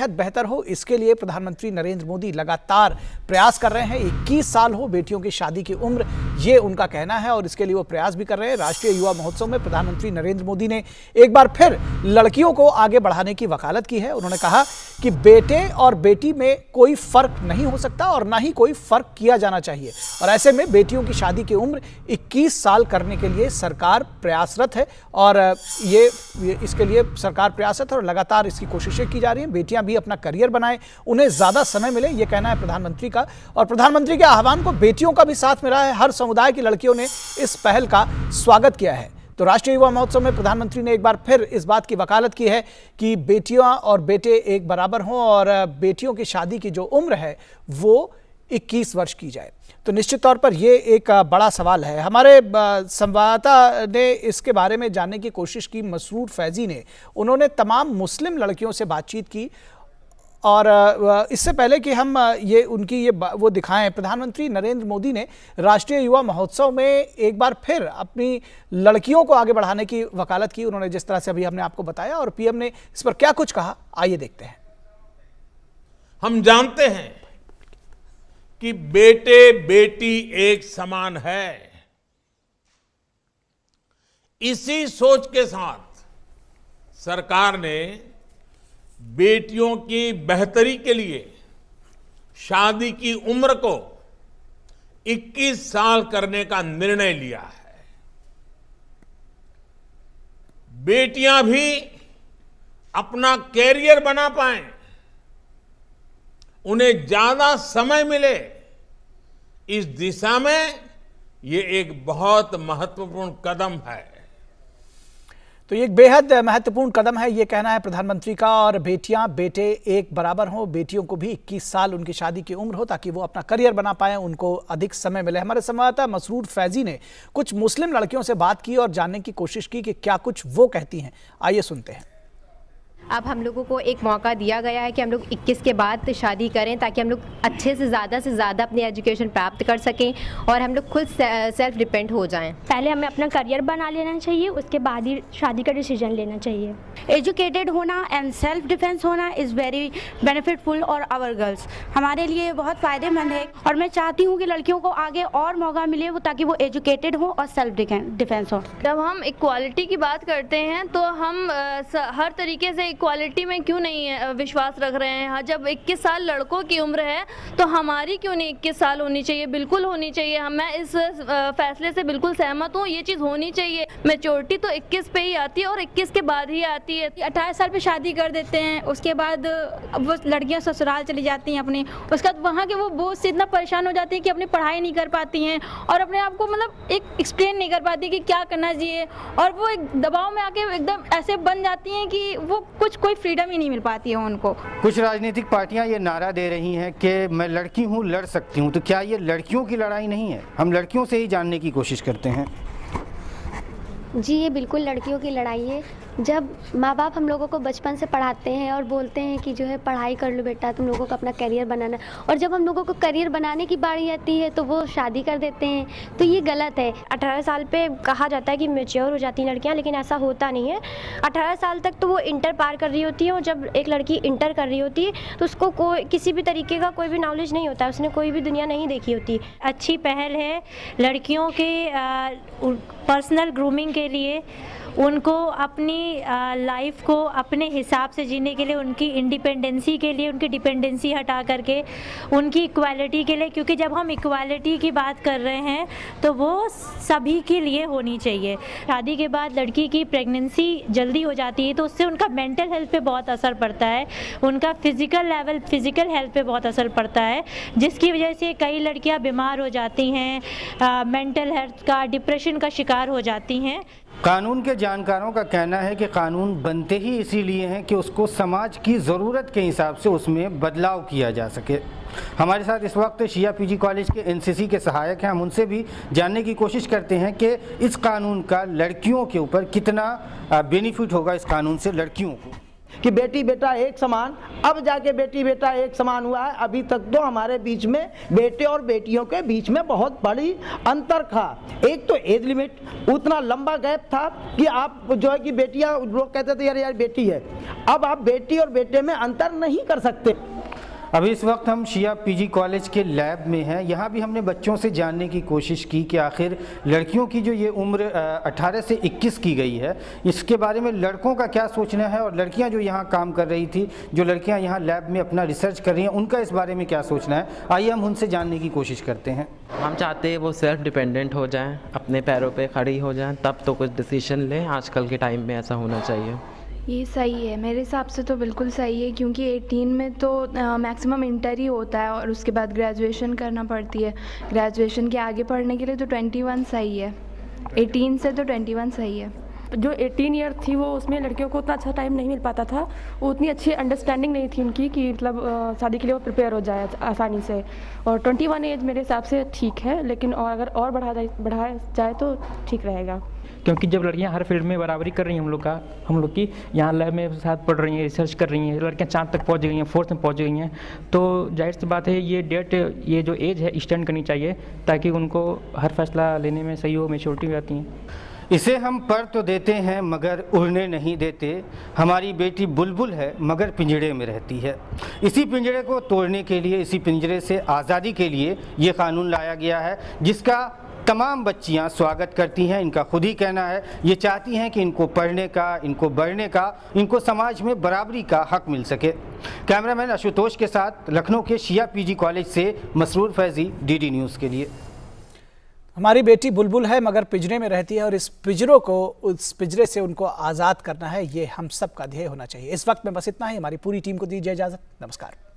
बेहद बेहतर हो, इसके लिए प्रधानमंत्री नरेंद्र मोदी लगातार प्रयास कर रहे हैं। 21 साल हो बेटियों की शादी की उम्र, ये उनका कहना है और इसके लिए वो प्रयास भी कर रहे हैं। राष्ट्रीय युवा महोत्सव में प्रधानमंत्री नरेंद्र मोदी ने एक बार फिर लड़कियों को आगे बढ़ाने की वकालत की है। उन्होंने कहा कि बेटे और बेटी में कोई फर्क नहीं हो सकता और ना ही कोई फर्क किया जाना चाहिए, और ऐसे में बेटियों की शादी की उम्र 21 साल करने के लिए सरकार प्रयासरत है और ये इसके लिए सरकार प्रयासरत है और लगातार इसकी कोशिशें की जा रही हैं। बेटियां भी अपना करियर बनाएं, उन्हें ज्यादा समय मिले, ये कहना है प्रधानमंत्री का। और प्रधानमंत्री के आह्वान को बेटियों का भी साथ मिला है। हर समुदाय की लड़कियों ने इस पहल का स्वागत किया है। तो राष्ट्रीय युवा महोत्सव में प्रधानमंत्री ने एक बार फिर इस बात की वकालत की है कि बेटियां और बेटे एक बराबर हों और बेटियों की शादी की जो उम्र है वो 21 वर्ष की जाए। तो निश्चित तौर पर ये एक बड़ा सवाल है। हमारे संवाददाता ने इसके बारे में जानने की कोशिश की, मसरूर फैजी ने। उन्होंने तमाम मुस्लिम लड़कियों से बातचीत की और इससे पहले कि हम वो दिखाएं, प्रधानमंत्री नरेंद्र मोदी ने राष्ट्रीय युवा महोत्सव में एक बार फिर अपनी लड़कियों को आगे बढ़ाने की वकालत की। उन्होंने जिस तरह से अभी हमने आपको बताया और पीएम ने इस पर क्या कुछ कहा, आइए देखते हैं। हम जानते हैं कि बेटे बेटी एक समान है। इसी सोच के साथ सरकार ने बेटियों की बेहतरी के लिए शादी की उम्र को 21 साल करने का निर्णय लिया है। बेटियां भी अपना कैरियर बना पाएं, उन्हें ज्यादा समय मिले, इस दिशा में ये एक बहुत महत्वपूर्ण कदम है। तो ये एक बेहद महत्वपूर्ण कदम है, ये कहना है प्रधानमंत्री का। और बेटियां बेटे एक बराबर हों, बेटियों को भी 21 साल उनकी शादी की उम्र हो ताकि वो अपना करियर बना पाएं, उनको अधिक समय मिले। हमारे संवाददाता मसरूर फैजी ने कुछ मुस्लिम लड़कियों से बात की और जानने की कोशिश की कि क्या कुछ वो कहती हैं। आइए सुनते हैं। अब हम लोगों को एक मौका दिया गया है कि हम लोग 21 के बाद शादी करें ताकि हम लोग अच्छे से ज़्यादा अपनी एजुकेशन प्राप्त कर सकें और हम लोग खुद सेल्फ डिपेंड हो जाएं। पहले हमें अपना करियर बना लेना चाहिए, उसके बाद ही शादी का डिसीजन लेना चाहिए। एजुकेटेड होना एंड सेल्फ डिफेंस होना इज़ वेरी बेनिफिटफुल और आवर गर्ल्स, हमारे लिए बहुत फ़ायदेमंद है। और मैं चाहती हूँ कि लड़कियों को आगे और मौका मिले वो, ताकि वो एजुकेटेड हो और सेल्फ डिफेंस हो। जब हम इक्वालिटी की बात करते हैं तो हम हर तरीके से इक्वालिटी में क्यों नहीं विश्वास रख रहे हैं। जब 21 साल लड़कों की उम्र है तो हमारी क्यों नहीं 21 साल होनी चाहिए? बिल्कुल होनी चाहिए। मैं इस फैसले से बिल्कुल सहमत हूँ, ये चीज़ होनी चाहिए। मैच्योरिटी तो 21 पे ही आती है और 21 के बाद ही आती है। 18 साल पे शादी कर देते हैं, उसके बाद वो लड़कियां ससुराल चली जाती हैं अपने, उसके बाद वहाँ के वो बोझ से इतना परेशान हो जाती है कि अपनी पढ़ाई नहीं कर पाती हैं और अपने आप को मतलब एक एक्सप्लेन नहीं कर पाती कि क्या करना चाहिए, और वो एक दबाव में आके एकदम ऐसे बन जाती हैं कि वो कोई फ्रीडम ही नहीं मिल पाती है उनको। कुछ राजनीतिक पार्टियां ये नारा दे रही हैं कि मैं लड़की हूं, लड़ सकती हूं, तो क्या ये लड़कियों की लड़ाई नहीं है? हम लड़कियों से ही जानने की कोशिश करते हैं। जी, ये बिल्कुल लड़कियों की लड़ाई है। जब माँ बाप हम लोगों को बचपन से पढ़ाते हैं और बोलते हैं कि जो है पढ़ाई कर लो बेटा, तुम लोगों को अपना करियर बनाना, और जब हम लोगों को करियर बनाने की बारी आती है तो वो शादी कर देते हैं, तो ये गलत है। 18 साल पे कहा जाता है कि मैच्योर हो जाती हैं लड़कियां, लेकिन ऐसा होता नहीं है। 18 साल तक तो वो इंटर पार कर रही होती है, और जब एक लड़की इंटर कर रही होती है तो उसको कोई किसी भी तरीके का कोई भी नॉलेज नहीं होता, उसने कोई भी दुनिया नहीं देखी होती। अच्छी पहल है लड़कियों के पर्सनल ग्रूमिंग के लिए, उनको अपनी लाइफ को अपने हिसाब से जीने के लिए, उनकी इंडिपेंडेंसी के लिए, उनकी डिपेंडेंसी हटा करके उनकी इक्वालिटी के लिए, क्योंकि जब हम इक्वालिटी की बात कर रहे हैं तो वो सभी के लिए होनी चाहिए। शादी के बाद लड़की की प्रेगनेंसी जल्दी हो जाती है तो उससे उनका मेंटल हेल्थ पे बहुत असर पड़ता है, उनका फिजिकल हेल्थ पे बहुत असर पड़ता है, जिसकी वजह से कई लड़कियां बीमार हो जाती हैं, मेंटल हेल्थ का, डिप्रेशन का शिकार हो जाती हैं। कानून के जानकारों का कहना है कि कानून बनते ही इसीलिए हैं कि उसको समाज की ज़रूरत के हिसाब से उसमें बदलाव किया जा सके। हमारे साथ इस वक्त शिया पीजी कॉलेज के एनसीसी के सहायक हैं। हम उनसे भी जानने की कोशिश करते हैं कि इस कानून का लड़कियों के ऊपर कितना बेनिफिट होगा, इस कानून से लड़कियों को। कि बेटी बेटा एक समान, अब जाके बेटी बेटा एक समान हुआ है। अभी तक तो हमारे बीच में बेटे और बेटियों के बीच में बहुत बड़ी अंतर था। एक तो एज लिमिट, उतना लंबा गैप था कि आप जो है कि बेटियां, लोग कहते थे यार यार बेटी है, अब आप बेटी और बेटे में अंतर नहीं कर सकते। अभी इस वक्त हम शिया पीजी कॉलेज के लैब में हैं। यहाँ भी हमने बच्चों से जानने की कोशिश की कि आखिर लड़कियों की जो ये उम्र 18 से 21 की गई है, इसके बारे में लड़कों का क्या सोचना है, और लड़कियाँ जो यहाँ काम कर रही थी, जो लड़कियाँ यहाँ लैब में अपना रिसर्च कर रही हैं, उनका इस बारे में क्या सोचना है। आइए हम उनसे जानने की कोशिश करते हैं। हम चाहते हैं वो सेल्फ डिपेंडेंट हो जाएं, अपने पैरों पे खड़ी हो जाएं, तब तो कुछ डिसीजन लें। आजकल के टाइम में ऐसा होना चाहिए। ये सही है, मेरे हिसाब से तो बिल्कुल सही है, क्योंकि 18 में तो मैक्सिमम इंटर ही होता है और उसके बाद ग्रेजुएशन करना पड़ती है। ग्रेजुएशन के आगे पढ़ने के लिए तो 21 सही है, 18 से तो 21 सही है। जो 18 ईयर थी वो उसमें लड़कियों को उतना अच्छा टाइम नहीं मिल पाता था, वो उतनी अच्छी अंडरस्टैंडिंग नहीं थी उनकी कि मतलब शादी के लिए वो प्रिपेयर हो जाए आसानी से। और 21 एज मेरे हिसाब से ठीक है, लेकिन और अगर और बढ़ाया जाए तो ठीक रहेगा। क्योंकि जब लड़कियां हर फील्ड में बराबरी कर रही हैं, हम लोग की यहाँ लैब में साथ पढ़ रही हैं, रिसर्च कर रही हैं, लड़कियां चांद तक पहुँच गई हैं, फोर्थ में पहुँच गई हैं, तो जाहिर सी बात है ये जो एज है स्टैंड करनी चाहिए, ताकि उनको हर फैसला लेने में सही हो, मैच्योरिटी भी आती हैं। इसे हम पर तो देते हैं मगर उड़ने नहीं देते। हमारी बेटी बुलबुल है मगर पिंजरे में रहती है। इसी पिंजरे को तोड़ने के लिए, इसी पिंजरे से आज़ादी के लिए ये कानून लाया गया है, जिसका तमाम बच्चियां स्वागत करती हैं। इनका खुद ही कहना है, ये चाहती हैं कि इनको पढ़ने का, इनको बढ़ने का, इनको समाज में बराबरी का हक मिल सके। कैमरामैन आशुतोष के साथ लखनऊ के शिया पीजी कॉलेज से मसरूर फैजी, डीडी न्यूज़ के लिए। हमारी बेटी बुलबुल है मगर पिंजरे में रहती है, और इस पिंजरों को, उस पिंजरे से उनको आज़ाद करना है, ये हम सब का ध्येय होना चाहिए। इस वक्त में बस इतना ही। हमारी पूरी टीम को दीजिए इजाज़त। नमस्कार।